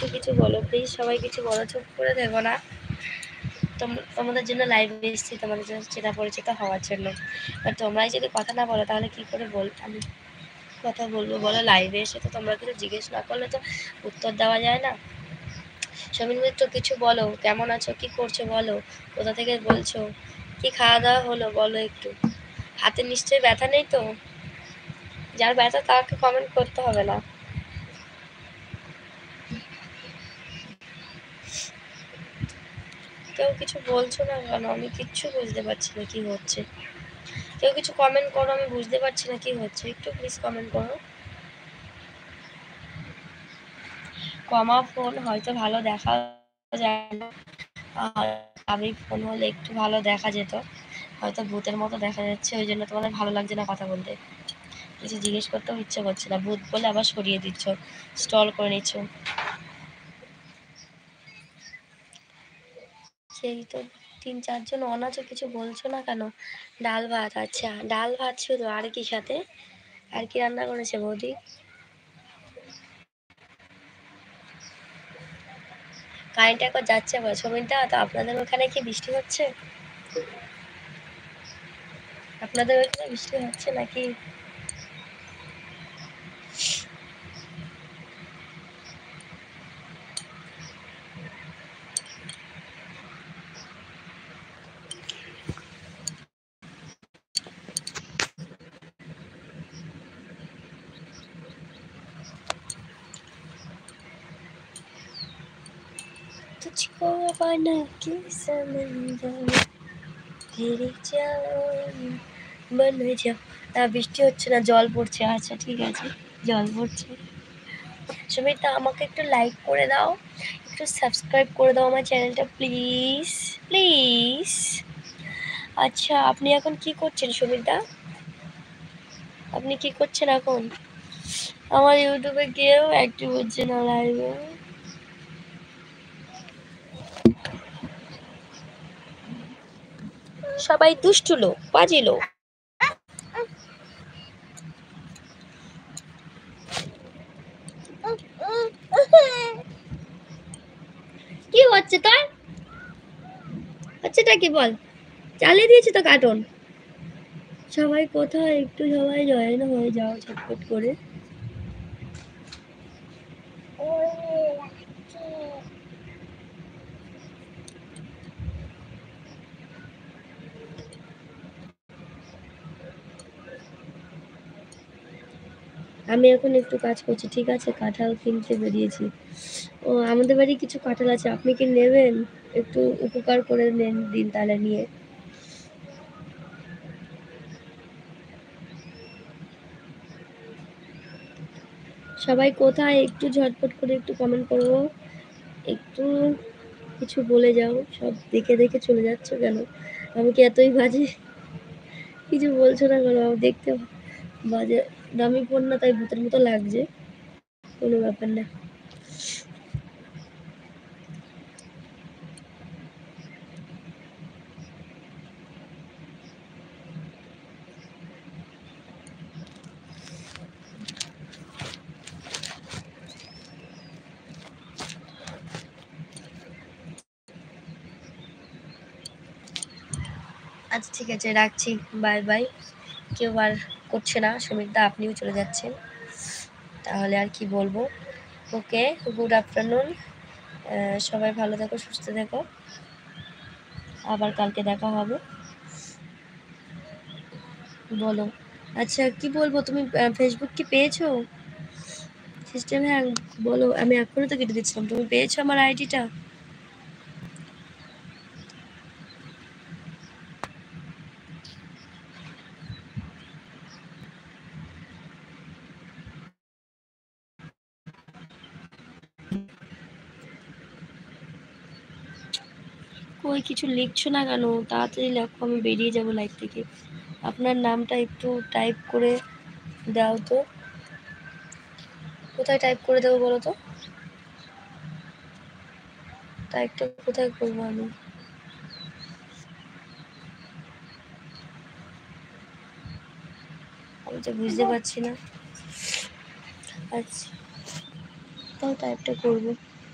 একটু কিছু বলো প্লিজ, সবাই কিছু বলো, চুপ করে দেবো না। তোমাদের জন্য লাইভে এসেছি, তোমাদের জন্য চেনা পরিচিত হওয়ার জন্য। বাট তোমরাই যদি কথা না বলো তাহলে কি করে আমি কথা বলবো বলো? লাইভে এসে তো তোমরা কিছু জিজ্ঞেস না করলে তো উত্তর দেওয়া যায় না। সমীর মিত্র কিছু বলো, কেমন আছো, কি করছো বলো, কোথা থেকে বলছো, কি খাওয়া দাওয়া হলো বলো একটু। হাতে নিশ্চয়ই ব্যথা নেই তো? যার ব্যথা তাকে কমেন্ট করতে হবে না। কেউ কিছু বলছো না কেন? আমি কিচ্ছু বুঝতে পারছি না কি হচ্ছে। কেউ কিছু কমেন্ট করো, আমি বুঝতে পারছি না কি হচ্ছে, একটু প্লিজ কমেন্ট করো। কমা ফোন হয়তো ভালো দেখা যায় না, আর আমি ফোন হলে একটু ভালো দেখা যেত, হয়তো ভূতের মতো দেখা যাচ্ছে, ওই জন্য তোমাদের ভালো লাগছে না কথা বলতে। কিছু জিজ্ঞেস করতেও ইচ্ছে করছে না, ভূত বলে আবার সরিয়ে দিচ্ছ, স্টল করে নিচ্ছ। সেই তো 3-4 জন অন আছে, কিছু বলছো না কেন? ডাল ভাত, আচ্ছা ডাল ভাত শুধু, আর কি সাথে, আর কি রান্না করেছে বৌদি? কারেন্ট একবার যাচ্ছে আবার। সমিতা, তো আপনাদের ওখানে কি বৃষ্টি হচ্ছে? আপনাদের ওখানে বৃষ্টি হচ্ছে নাকি? तुझको बना के समंदर ফিরে যাও, বনে যাও। বৃষ্টি হচ্ছে না, জল পড়ছে। আচ্ছা ঠিক আছে, জল পড়ছে। সুমিতা, আমাকে একটু লাইক করে দাও, একটু সাবস্ক্রাইব করে দাও আমার চ্যানেলটা প্লিজ প্লিজ। আচ্ছা, আপনি এখন কি করছেন সুমিতা? আপনি কি করছেন এখন? আমার ইউটিউবে কেউ অ্যাক্টিভ হচ্ছে না লাইভে। সবাই দুষ্টু লোক, বাজে লোক। কি হচ্ছে তোর? হচ্ছেটা কি বল? চালিয়ে দিয়েছি তো কার্টুন। সবাই কোথায়, একটু সবাই জয়েন হয়ে যাও ঝটপট করে। আমি এখন একটু কাজ করছি, ঠিক আছে? কাঁঠাল কিনতে বেরিয়েছি। ও, আমাদের বাড়ি কিছু কাঁঠাল আছে, আপনি কি নেবেন? একটু উপকার করে নেন দিন তাহলে নিয়ে। সবাই কোথায়, একটু ঝটপট করে একটু কমেন্ট করো, একটু কিছু বলে যাও। সব দেখে দেখে চলে যাচ্ছ কেন? আমি কি এতই বাজে? কিছু বলছো না কেন? আমি দেখতে বাজে, দামি ফোন না, তাই ভূতের মতো লাগছে। কোনো ব্যাপার না। আচ্ছা ঠিক আছে, রাখছি, বাই বাই। কেউ আর করছে না, সুমিতা আপনিও চলে যাচ্ছেন, তাহলে আর কি বলবো। ওকে, গুড আফটারনুন, সবাই ভালো থেকো, সুস্থ থেকো, আবার কালকে দেখা হবে। বলো। আচ্ছা কি বলবো, তুমি ফেসবুক কি পেয়েছো? সিস্টেম হ্যাঁ, বলো। আমি এখনই তো কেটে দিচ্ছিলাম, তুমি পেয়েছো আমার আইডিটা? কই কিছু লিখছো না কেন? তাড়াতাড়ি লেখো, আমি বেরিয়ে যাবো লাইভ থেকে। আপনার নামটা একটু টাইপ করে দাও তো। কোথায় টাইপ করে দেবো বলো তো? টাইপটা কোথায় করবো আমি? আমি তো বুঝতে পারছি না। আচ্ছা, তাও টাইপটা করবো।